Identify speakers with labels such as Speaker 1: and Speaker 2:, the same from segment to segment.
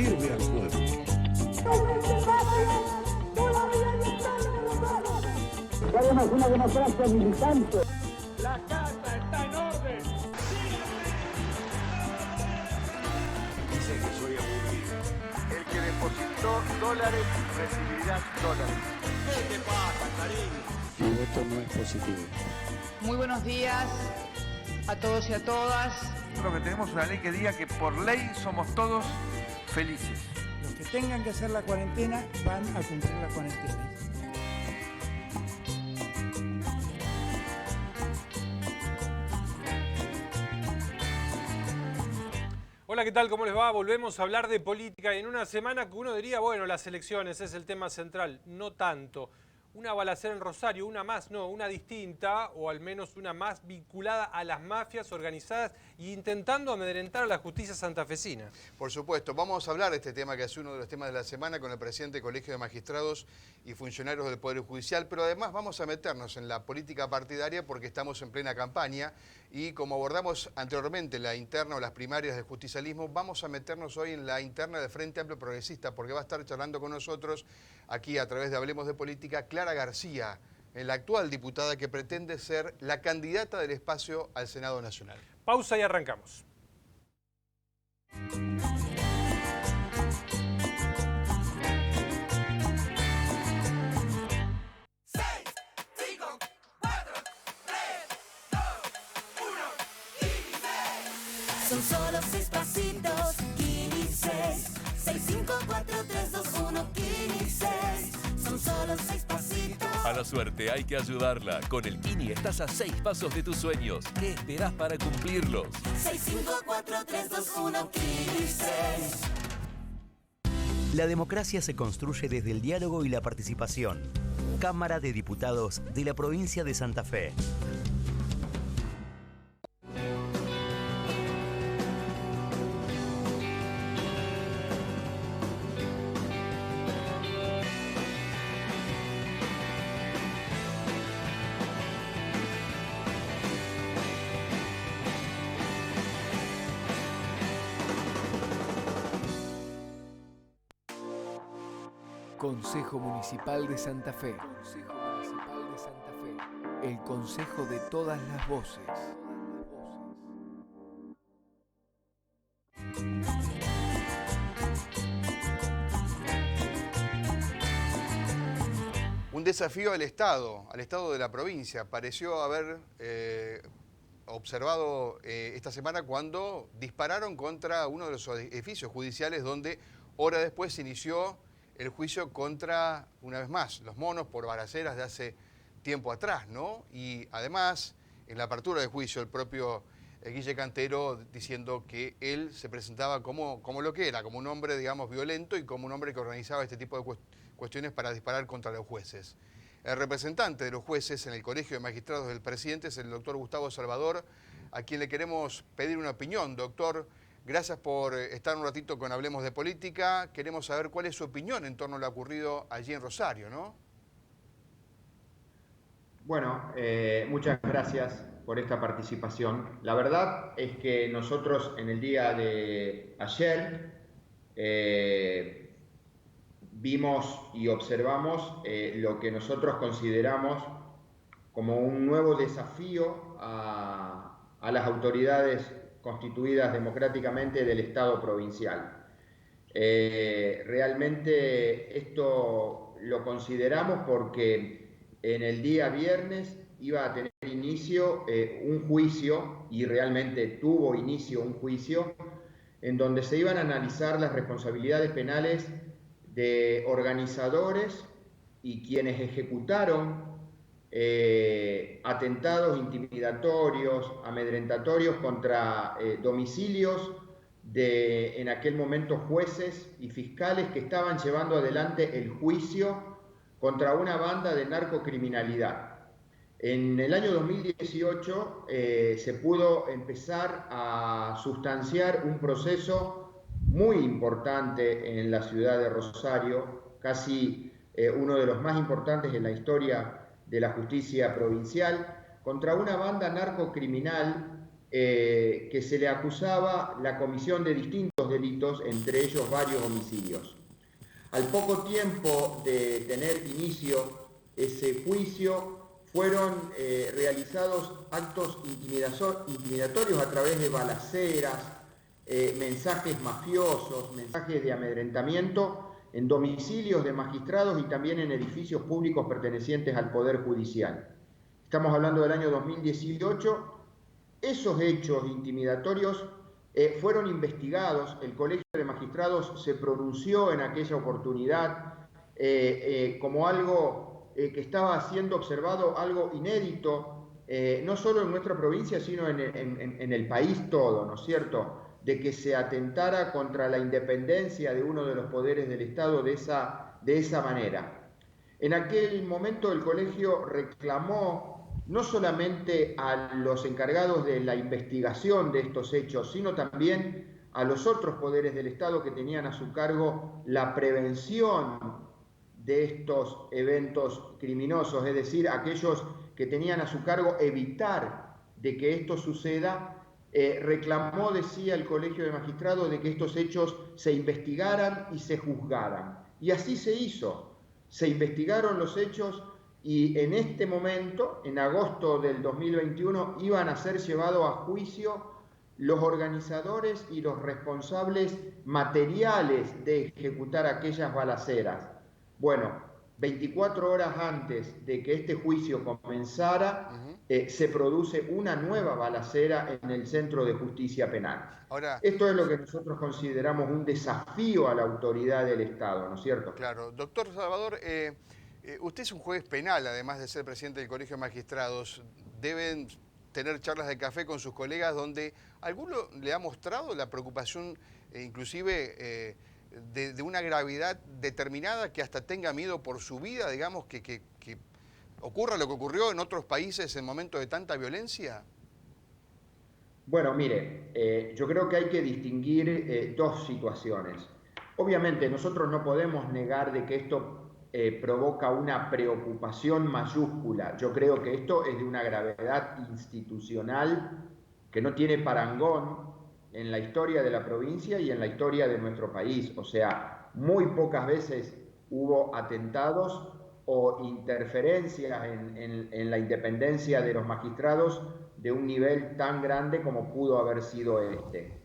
Speaker 1: sirve al pueblo.
Speaker 2: Queremos una democracia militante.
Speaker 3: La casa está en orden.
Speaker 4: Dice que soy aburrido. El que depositó dólares recibirá dólares.
Speaker 3: ¿Qué te pasa, cariño?
Speaker 1: Mi voto no es positivo.
Speaker 5: Muy buenos días a todos y a todas.
Speaker 4: Creo que tenemos una ley que diga que por ley somos todos felices.
Speaker 6: Los que tengan que hacer la cuarentena van a cumplir la cuarentena.
Speaker 7: Hola, ¿qué tal? ¿Cómo les va? Volvemos a hablar de política y en una semana que uno diría, bueno, las elecciones es el tema central. No tanto. Una balacera en Rosario, una más, no, una distinta, o al menos una más vinculada a las mafias organizadas e intentando amedrentar a la justicia santafesina.
Speaker 8: Por supuesto, vamos a hablar de este tema que es uno de los temas de la semana con el presidente del Colegio de Magistrados y funcionarios del Poder Judicial, pero además vamos a meternos en la política partidaria porque estamos en plena campaña y como abordamos anteriormente la interna o las primarias del justicialismo, vamos a meternos hoy en la interna del Frente Amplio Progresista porque va a estar charlando con nosotros aquí a través de Hablemos de Política, Clara García, la actual diputada que pretende ser la candidata del espacio al Senado Nacional.
Speaker 7: Pausa y arrancamos.
Speaker 9: Son solo 6 pasitos, 15, 6, 5, 4, 3, 2, 1, 15. Son solo 6 pasitos.
Speaker 10: A la suerte hay que ayudarla. Con el Kini estás a 6 pasos de tus sueños. ¿Qué esperás para cumplirlos?
Speaker 9: 6, 5, 4, 3, 2, 1, 15.
Speaker 11: La democracia se construye desde el diálogo y la participación. Cámara de Diputados de la provincia de Santa Fe.
Speaker 12: Consejo Municipal de Santa Fe. Consejo Municipal de Santa Fe. El consejo de todas las voces.
Speaker 8: Un desafío al Estado de la provincia. Pareció haber observado esta semana cuando dispararon contra uno de los edificios judiciales donde horas después se inició el juicio contra, una vez más, los monos por balaceras de hace tiempo atrás, ¿no? Y además, en la apertura del juicio, el propio Guille Cantero diciendo que él se presentaba como lo que era, como un hombre, digamos, violento y como un hombre que organizaba este tipo de cuestiones para disparar contra los jueces. El representante de los jueces en el Colegio de Magistrados del presidente es el doctor Gustavo Salvador, a quien le queremos pedir una opinión. Doctor, gracias por estar un ratito con Hablemos de Política. Queremos saber cuál es su opinión en torno a lo ocurrido allí en Rosario, ¿no?
Speaker 13: Bueno, muchas gracias por esta participación. La verdad es que nosotros en el día de ayer vimos y observamos lo que nosotros consideramos como un nuevo desafío a las autoridades constituidas democráticamente del Estado provincial. Realmente esto lo consideramos porque en el día viernes iba a tener inicio un juicio, y realmente tuvo inicio un juicio, en donde se iban a analizar las responsabilidades penales de organizadores y quienes ejecutaron atentados intimidatorios, amedrentatorios contra domicilios de en aquel momento jueces y fiscales que estaban llevando adelante el juicio contra una banda de narcocriminalidad. En el año 2018 se pudo empezar a sustanciar un proceso muy importante en la ciudad de Rosario, casi uno de los más importantes en la historia de la justicia provincial, contra una banda narcocriminal que se le acusaba la comisión de distintos delitos, entre ellos varios homicidios. Al poco tiempo de tener inicio ese juicio, fueron realizados actos intimidatorios a través de balaceras, mensajes mafiosos, mensajes de amedrentamiento en domicilios de magistrados y también en edificios públicos pertenecientes al Poder Judicial. Estamos hablando del año 2018. Esos hechos intimidatorios fueron investigados. El Colegio de Magistrados se pronunció en aquella oportunidad como algo que estaba siendo observado, algo inédito, no solo en nuestra provincia, sino en el país todo, ¿no es cierto?, de que se atentara contra la independencia de uno de los poderes del Estado de esa manera. En aquel momento el colegio reclamó no solamente a los encargados de la investigación de estos hechos, sino también a los otros poderes del Estado que tenían a su cargo la prevención de estos eventos criminosos, es decir, aquellos que tenían a su cargo evitar de que esto suceda. Reclamó, decía el Colegio de Magistrados, de que estos hechos se investigaran y se juzgaran. Y así se hizo. Se investigaron los hechos y en este momento, en agosto del 2021, iban a ser llevados a juicio los organizadores y los responsables materiales de ejecutar aquellas balaceras. Bueno, 24 horas antes de que este juicio comenzara, se produce una nueva balacera en el Centro de Justicia Penal.
Speaker 8: Ahora,
Speaker 13: esto es lo que nosotros consideramos un desafío a la autoridad del Estado, ¿no es cierto?
Speaker 8: Claro. Doctor Salvador, usted es un juez penal, además de ser presidente del Colegio de Magistrados. Deben tener charlas de café con sus colegas donde alguno le ha mostrado la preocupación, inclusive de una gravedad determinada, que hasta tenga miedo por su vida, digamos, que ocurra lo que ocurrió en otros países en momentos de tanta violencia.
Speaker 13: Bueno, mire, yo creo que hay que distinguir dos situaciones. Obviamente nosotros no podemos negar de que esto provoca una preocupación mayúscula. Yo creo que esto es de una gravedad institucional que no tiene parangón en la historia de la provincia y en la historia de nuestro país. O sea, muy pocas veces hubo atentados o interferencias en la independencia de los magistrados de un nivel tan grande como pudo haber sido este.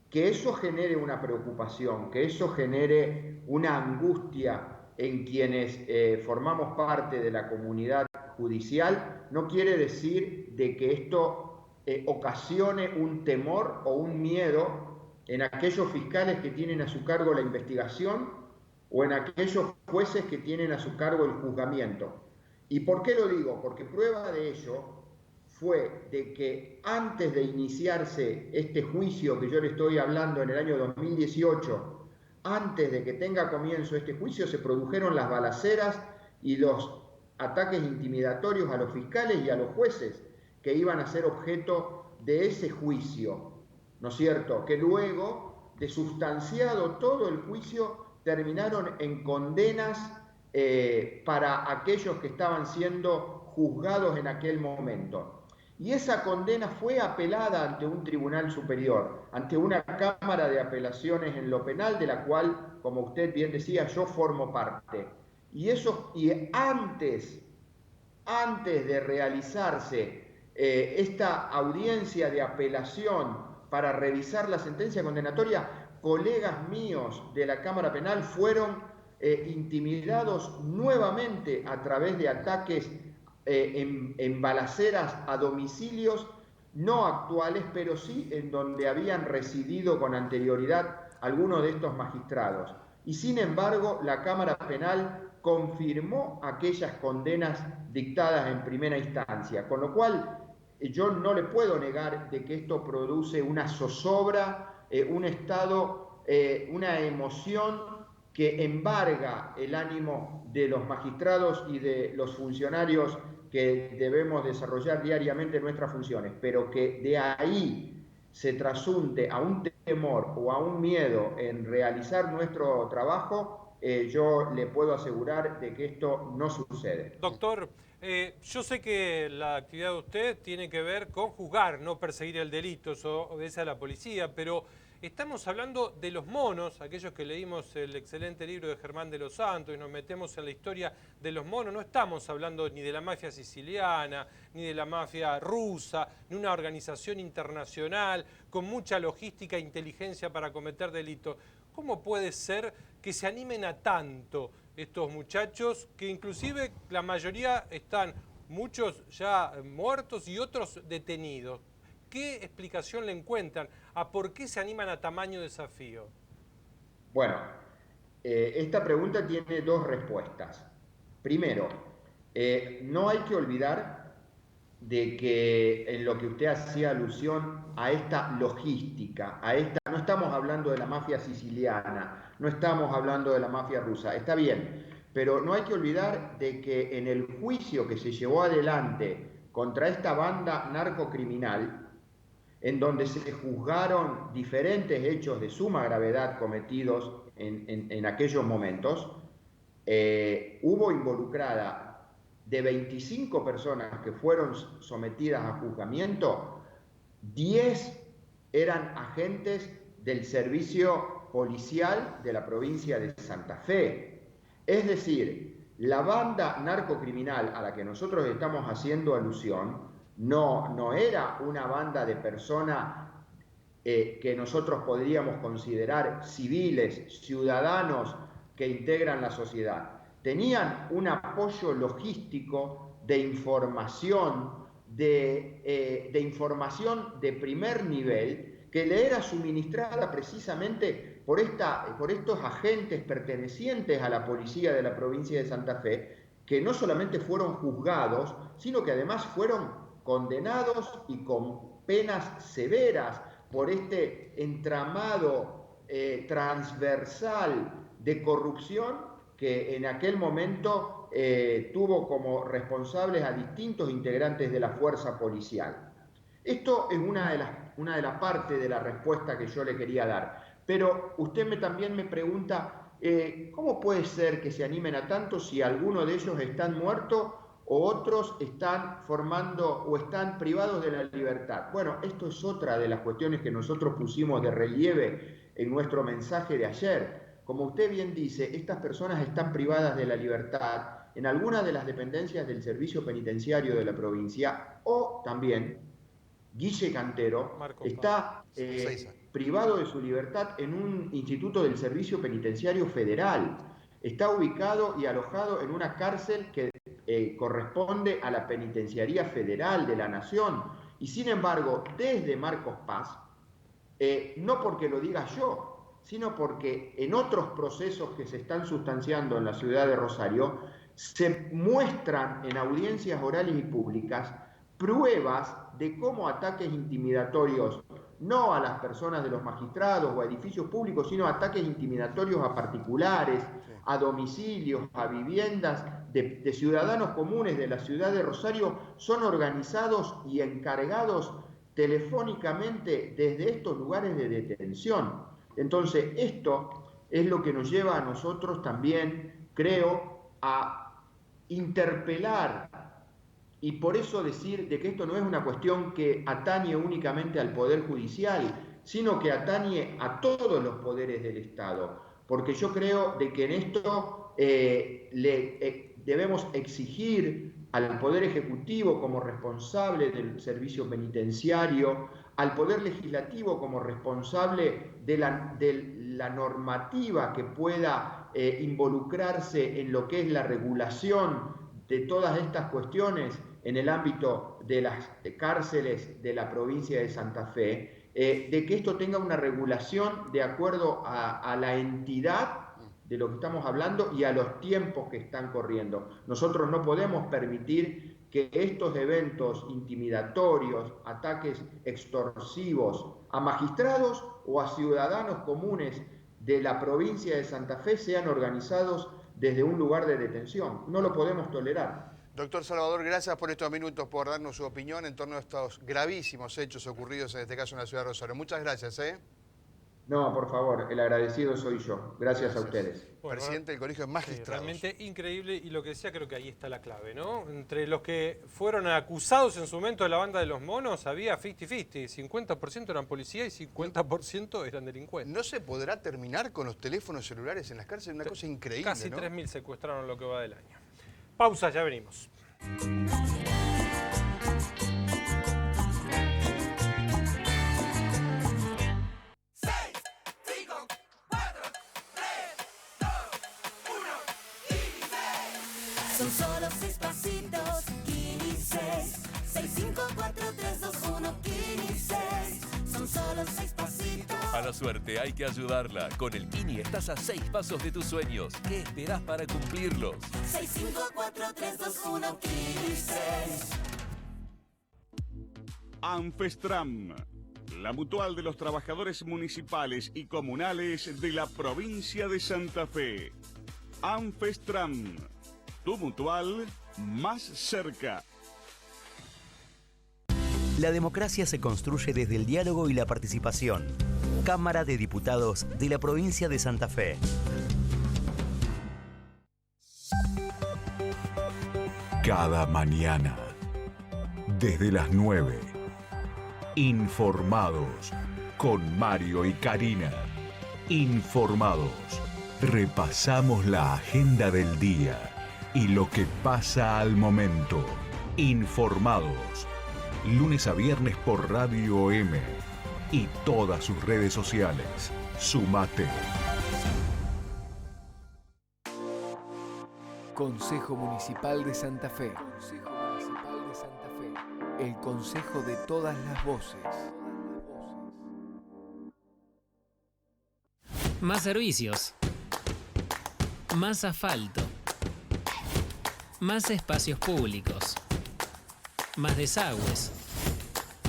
Speaker 13: Que eso genere una preocupación, que eso genere una angustia en quienes formamos parte de la comunidad judicial, no quiere decir de que esto ocasione un temor o un miedo en aquellos fiscales que tienen a su cargo la investigación o en aquellos jueces que tienen a su cargo el juzgamiento. ¿Y por qué lo digo? Porque prueba de ello fue de que antes de iniciarse este juicio que yo le estoy hablando en el año 2018, antes de que tenga comienzo este juicio, se produjeron las balaceras y los ataques intimidatorios a los fiscales y a los jueces que iban a ser objeto de ese juicio, ¿no es cierto? Que luego, de sustanciado todo el juicio, terminaron en condenas para aquellos que estaban siendo juzgados en aquel momento. Y esa condena fue apelada ante un tribunal superior, ante una Cámara de Apelaciones en lo penal, de la cual, como usted bien decía, yo formo parte. Y antes de realizarse esta audiencia de apelación para revisar la sentencia condenatoria, colegas míos de la Cámara Penal fueron intimidados nuevamente a través de ataques en balaceras a domicilios no actuales, pero sí en donde habían residido con anterioridad algunos de estos magistrados. Y sin embargo, la Cámara Penal confirmó aquellas condenas dictadas en primera instancia, con lo cual yo no le puedo negar de que esto produce una zozobra, un estado, una emoción que embarga el ánimo de los magistrados y de los funcionarios que debemos desarrollar diariamente nuestras funciones, pero que de ahí se trasunte a un temor o a un miedo en realizar nuestro trabajo, yo le puedo asegurar de que esto no sucede.
Speaker 7: Doctor, yo sé que la actividad de usted tiene que ver con juzgar, no perseguir el delito, eso obedece a la policía, pero Estamos hablando de los monos, aquellos que leímos el excelente libro de Germán de los Santos y nos metemos en la historia de los monos. No estamos hablando ni de la mafia siciliana, ni de la mafia rusa, ni una organización internacional con mucha logística e inteligencia para cometer delitos. ¿Cómo puede ser que se animen a tanto estos muchachos, que inclusive la mayoría están, muchos ya muertos y otros detenidos? ¿Qué explicación le encuentran a por qué se animan a tamaño desafío?
Speaker 13: Bueno, esta pregunta tiene dos respuestas. Primero, no hay que olvidar de que en lo que usted hacía alusión a esta logística, no estamos hablando de la mafia siciliana, no estamos hablando de la mafia rusa, está bien, pero no hay que olvidar de que en el juicio que se llevó adelante contra esta banda narcocriminal, en donde se juzgaron diferentes hechos de suma gravedad cometidos en aquellos momentos, hubo involucrada de 25 personas que fueron sometidas a juzgamiento, 10 eran agentes del servicio policial de la provincia de Santa Fe. Es decir, la banda narcocriminal a la que nosotros estamos haciendo alusión no era una banda de personas que nosotros podríamos considerar civiles, ciudadanos que integran la sociedad. Tenían un apoyo logístico de información, de información de primer nivel que le era suministrada precisamente por estos agentes pertenecientes a la policía de la provincia de Santa Fe, que no solamente fueron juzgados, sino que además fueron condenados y con penas severas por este entramado transversal de corrupción que en aquel momento tuvo como responsables a distintos integrantes de la fuerza policial. Esto es una de las partes de la respuesta que yo le quería dar. Pero usted también me pregunta, ¿cómo puede ser que se animen a tanto si algunos de ellos están muertos o otros están formando o están privados de la libertad? Bueno, esto es otra de las cuestiones que nosotros pusimos de relieve en nuestro mensaje de ayer. Como usted bien dice, estas personas están privadas de la libertad en algunas de las dependencias del servicio penitenciario de la provincia, o también Guille Cantero está privado de su libertad en un instituto del Servicio Penitenciario Federal. Está ubicado y alojado en una cárcel que corresponde a la Penitenciaría Federal de la Nación. Y sin embargo, desde Marcos Paz, no porque lo diga yo, sino porque en otros procesos que se están sustanciando en la ciudad de Rosario, se muestran en audiencias orales y públicas pruebas de cómo ataques intimidatorios, no a las personas de los magistrados o a edificios públicos, sino ataques intimidatorios a particulares, a domicilios, a viviendas de ciudadanos comunes de la ciudad de Rosario, son organizados y encargados telefónicamente desde estos lugares de detención. Entonces, esto es lo que nos lleva a nosotros también, creo, a interpelar, y por eso decir de que esto no es una cuestión que atañe únicamente al Poder Judicial, sino que atañe a todos los poderes del Estado. Porque yo creo de que en esto debemos exigir al Poder Ejecutivo como responsable del servicio penitenciario, al Poder Legislativo como responsable de la normativa que pueda involucrarse en lo que es la regulación de todas estas cuestiones en el ámbito de las cárceles de la provincia de Santa Fe, de que esto tenga una regulación de acuerdo a la entidad de lo que estamos hablando y a los tiempos que están corriendo. Nosotros no podemos permitir que estos eventos intimidatorios, ataques extorsivos a magistrados o a ciudadanos comunes de la provincia de Santa Fe sean organizados desde un lugar de detención. No lo podemos tolerar.
Speaker 8: Doctor Salvador, gracias por estos minutos, por darnos su opinión en torno a estos gravísimos hechos ocurridos, en este caso en la ciudad de Rosario. Muchas gracias.
Speaker 13: No, por favor, el agradecido soy yo. Gracias a ustedes.
Speaker 7: Bueno,
Speaker 8: Presidente del Colegio de Magistrados.
Speaker 7: realmente increíble, y lo que decía, creo que ahí está la clave, ¿no? Entre los que fueron acusados en su momento de la banda de los monos, había 50-50, 50% eran policía y 50% eran delincuentes.
Speaker 8: ¿No se podrá terminar con los teléfonos celulares en las cárceles? Una cosa increíble,
Speaker 7: Casi
Speaker 8: ¿no?
Speaker 7: 3.000 secuestraron lo que va del año. Pausa, ya venimos.
Speaker 9: Son solo 6 pasitos, Kini 6. 6, 5, 4, 3, 2, 1, Kini 6. Son solo 6 pasitos.
Speaker 10: A la suerte hay que ayudarla. Con el Kini estás a 6 pasos de tus sueños. ¿Qué esperás para cumplirlos?
Speaker 9: 6, 5, 4, 3, 2, 1, Kini 6.
Speaker 14: Anfestram, la mutual de los trabajadores municipales y comunales de la provincia de Santa Fe. Anfestram, tu mutual más cerca.
Speaker 11: La democracia se construye desde el diálogo y la participación. Cámara de Diputados de la provincia de Santa Fe.
Speaker 15: Cada mañana, desde las 9, informados con Mario y Karina. Informados, repasamos la agenda del día y lo que pasa al momento. Informados, lunes a viernes por Radio M y todas sus redes sociales. Sumate.
Speaker 12: Consejo Municipal de Santa Fe. Consejo Municipal de Santa Fe. El consejo de todas las voces.
Speaker 16: Más servicios. Más asfalto. Más espacios públicos. Más desagües.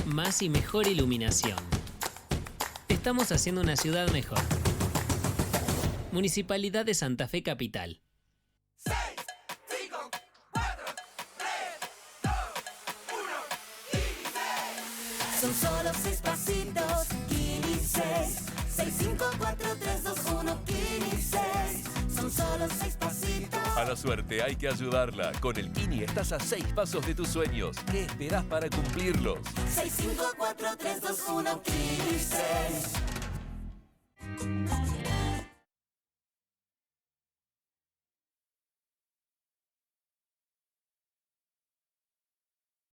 Speaker 16: Más y mejor iluminación. Estamos haciendo una ciudad mejor. Municipalidad de Santa Fe Capital.
Speaker 9: Son solo 6 pasitos, Kini 6. 6, 5, 4, 3, 2, 1, Kini 6. Son solo 6 pasitos.
Speaker 10: A la suerte hay que ayudarla. Con el Kini estás a 6 pasos de tus sueños. ¿Qué esperás para cumplirlos?
Speaker 9: 6, 5, 4, 3, 2, 1, Kini 6.